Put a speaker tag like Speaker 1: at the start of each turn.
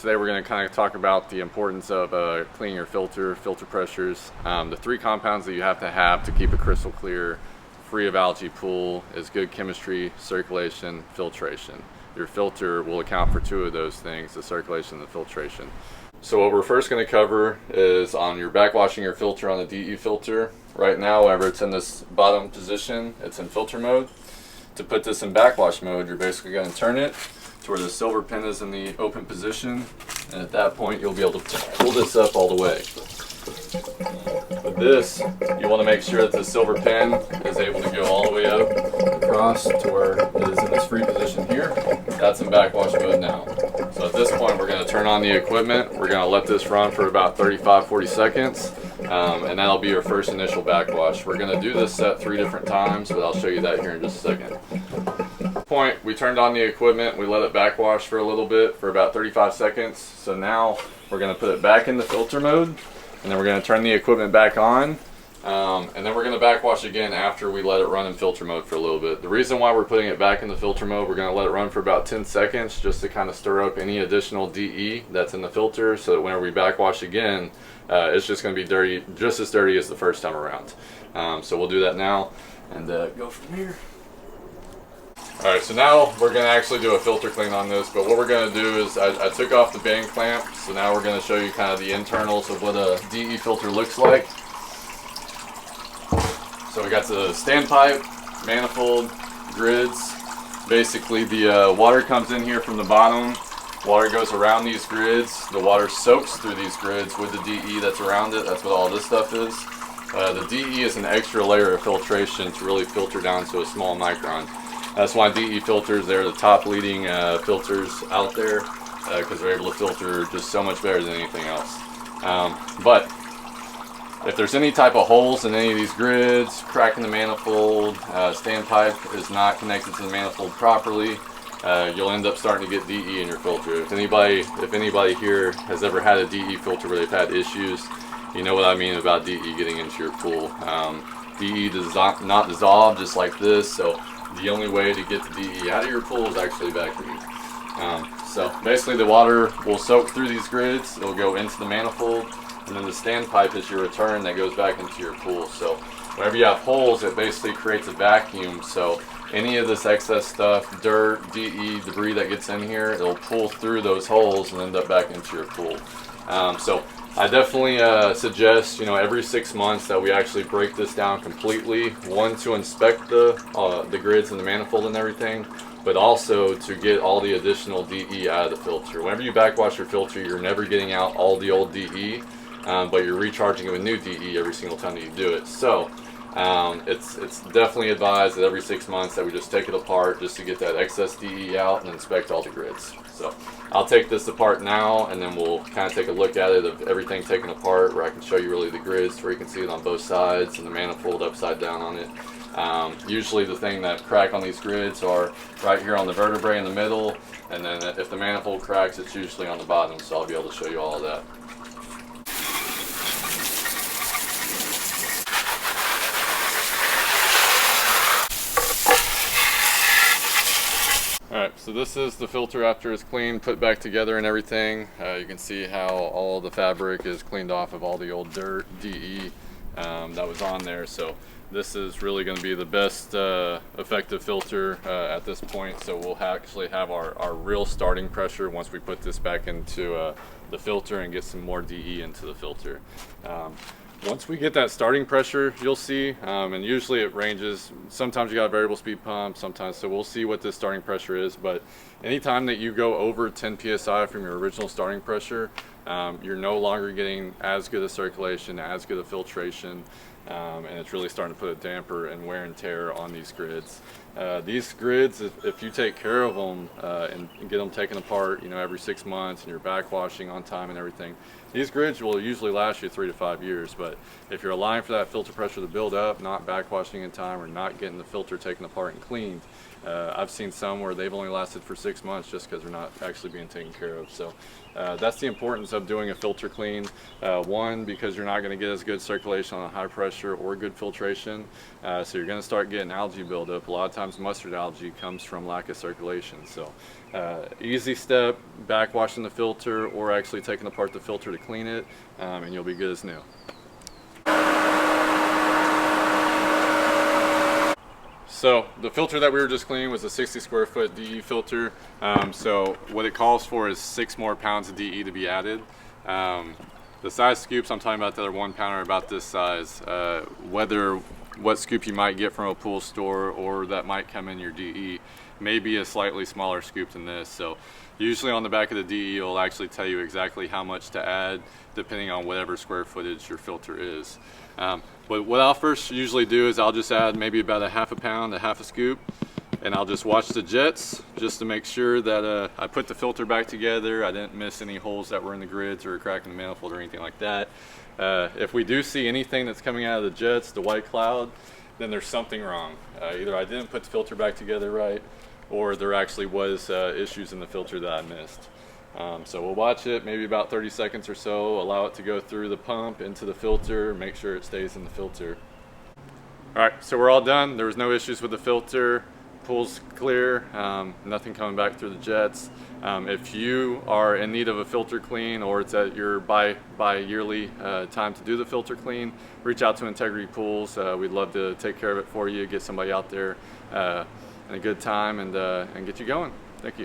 Speaker 1: today we're going to kind of talk about the importance of cleaning your filter pressures. The three compounds that you have to keep it crystal clear, free of algae pool, is good chemistry, circulation, filtration. Your filter will account for two of those things, the circulation and the filtration. So what we're first going to cover is on your backwashing your filter on the DE filter. Right now, whenever it's in this bottom position, it's in filter mode. To put this in backwash mode, you're basically going to turn it to where the silver pin is in the open position, and at that point you'll be able to pull this up all the way. With this, you want to make sure that the silver pin is able to go all the way up across to where it is in this free position here. That's in backwash mode now. So at this point we're going to turn on the equipment. We're going to let this run for about 35-40 seconds, and that'll be your first initial backwash. We're going to do this set 3 different times, but I'll show you that here in just a second. Point, we turned on the equipment, we let it backwash for a little bit for about 35 seconds. So now we're going to put it back in the filter mode, and then we're going to turn the equipment back on, and then we're going to backwash again after we let it run in filter mode for a little bit. The reason why we're putting it back in the filter mode, we're going to let it run for about 10 seconds just to kind of stir up any additional DE that's in the filter, so that whenever we backwash again, it's just going to be dirty, just as dirty as the first time around. So we'll do that now and go from here. Alright, so now we're going to actually do a filter clean on this, but what we're going to do is I took off the bang clamp, so now we're going to show you kind of the internals of what a DE filter looks like. So we got the standpipe, manifold, grids. Basically the water comes in here from the bottom, water goes around these grids, the water soaks through these grids with the DE that's around it. That's what all this stuff is. The DE is an extra layer of filtration to really filter down to a small micron. That's why DE filters, they're the top leading filters out there, because they're able to filter just so much better than anything else. But if there's any type of holes in any of these grids, crack in the manifold, standpipe is not connected to the manifold properly, you'll end up starting to get DE in your filter. If anybody here has ever had a DE filter where they've had issues, you know what I mean about DE getting into your pool. DE does not dissolve just like this, so the only way to get the DE out of your pool is actually vacuuming. So basically the water will soak through these grids, it'll go into the manifold, and then the standpipe is your return that goes back into your pool. So whenever you have holes, it basically creates a vacuum, so any of this excess stuff, dirt, DE, debris that gets in here, it'll pull through those holes and end up back into your pool. So I definitely suggest, every 6 months that we actually break this down completely. One, to inspect the grids and the manifold and everything, but also to get all the additional DE out of the filter. Whenever you backwash your filter, you're never getting out all the old DE, but you're recharging it with new DE every single time that you do it. So it's definitely advised that every 6 months that we just take it apart just to get that excess DE out and inspect all the grids. So I'll take this apart now, and then we'll kind of take a look at it of everything taken apart, where I can show you really the grids where you can see it on both sides and the manifold upside down on it. Usually the thing that crack on these grids are right here on the vertebrae in the middle, and then if the manifold cracks, it's usually on the bottom, so I'll be able to show you all of that. Alright, so this is the filter after it's cleaned, put back together and everything. You can see how all the fabric is cleaned off of all the old dirt, DE that was on there. So this is really going to be the best effective filter at this point. So we'll actually have our real starting pressure once we put this back into the filter and get some more DE into the filter. Once we get that starting pressure, you'll see, and usually it ranges. Sometimes you got a variable speed pump, sometimes, so we'll see what this starting pressure is. But anytime that you go over 10 psi from your original starting pressure, you're no longer getting as good a circulation, as good a filtration, and it's really starting to put a damper and wear and tear on these grids. These grids, if you take care of them and get them taken apart, every 6 months, and you're backwashing on time and everything, these grids will usually last you 3 to 5 years. But if you're allowing for that filter pressure to build up, not backwashing in time, or not getting the filter taken apart and cleaned, I've seen some where they've only lasted for 6 months just because they're not actually being taken care of. So that's the importance of doing a filter clean. One, because you're not going to get as good circulation on high pressure or good filtration, so you're going to start getting algae buildup. A lot of times times mustard allergy comes from lack of circulation. So easy step, backwashing the filter or actually taking apart the filter to clean it, and you'll be good as new. So the filter that we were just cleaning was a 60 square foot DE filter. So what it calls for is 6 more pounds of DE to be added. The size scoops I'm talking about that are 1 pound are about this size. What scoop you might get from a pool store or that might come in your DE may be a slightly smaller scoop than this. So usually on the back of the DE it'll actually tell you exactly how much to add depending on whatever square footage your filter is. But what I'll first usually do is I'll just add maybe about a half a pound, a half a scoop, and I'll just watch the jets just to make sure that I put the filter back together. I didn't miss any holes that were in the grids or a crack in the manifold or anything like that. If we do see anything that's coming out of the jets, the white cloud, then there's something wrong. Either I didn't put the filter back together right, or there actually was issues in the filter that I missed. So we'll watch it maybe about 30 seconds or so, allow it to go through the pump into the filter, make sure it stays in the filter. All right, so we're all done. There was no issues with the filter. Pool's clear, nothing coming back through the jets. If you are in need of a filter clean or it's at your bi-yearly time to do the filter clean, reach out to Integrity Pools. We'd love to take care of it for you, get somebody out there in a good time and get you going. Thank you.